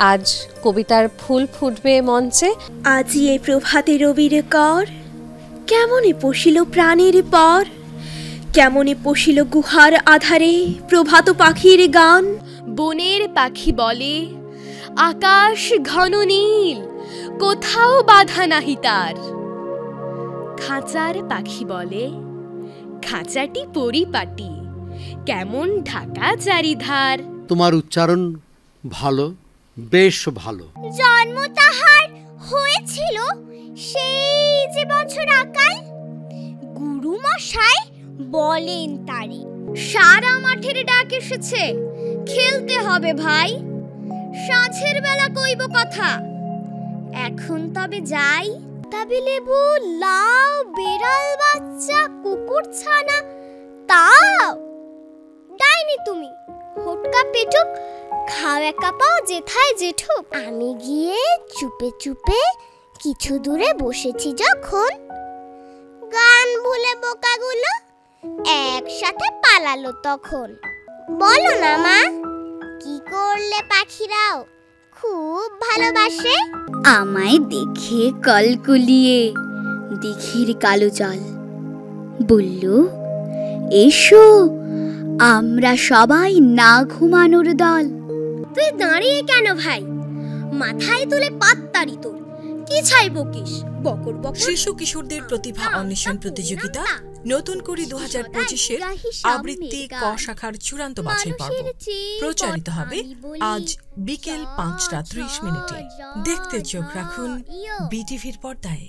আজ কবিতার ফুল ফুটবে মঞ্চে। আজি এই প্রভাতে রবির কর, কেমনে পশিল প্রাণের পর, কেমনে পশিল গুহার আধারে প্রভাত পাখির গান। বনের পাখি বলে আকাশ ঘন নীল, কোথাও বাধা নাহি তার। খাঁচার পাখি বলে খাঁচাটি পরিপাটি, কেমন ঢাকা চারিধার। তোমার উচ্চারণ ভালো, বেশ ভালো। জন্ম তাহার হয়েছিল সেই যে বছর আকাল, গুরু মশাই বলেন তারে সারা মাঠের ডাক এসেছে, খেলতে হবে ভাই। সাঁঝের বেলা কইব কথা, এখন তবে যাই। তবে লেবু, লাউ, বেড়াল বাচ্চা, কুকুর ছানা তাও ডাইনি তুমি, হোটকা পেটুক খাও একা পাও যেথায় জেঠুক। আমি গিয়ে চুপে চুপে কিছু দূরে বসেছি যখন, গান ভুলে বোকাগুলো একসাথে পালালো তখন। বলো না মা, কি করলে পাখিরাও খুব ভালোবাসে? আমায় দেখে কলকুলিয়ে দিঘির কালো জল বলল, এসো আমরা সবাই না ঘুমানোর দল। তুই দাঁড়িয়ে কেন ভাই, মাথায় তুলে পাত্তারি তোর, কি ছাই বকিস বকর বকর। শিশু কিশোরদের প্রতিভা অন্বেষণ প্রতিযোগিতা নতুন করে 2025-এর আবৃত্তি ক শাখার চূড়ান্ত বাছাই পর্ব প্রচারিত হবে আজ বিকেল 5টা 30 মিনিটে। দেখতে চোখ রাখুন বিটিভির পর্দায়।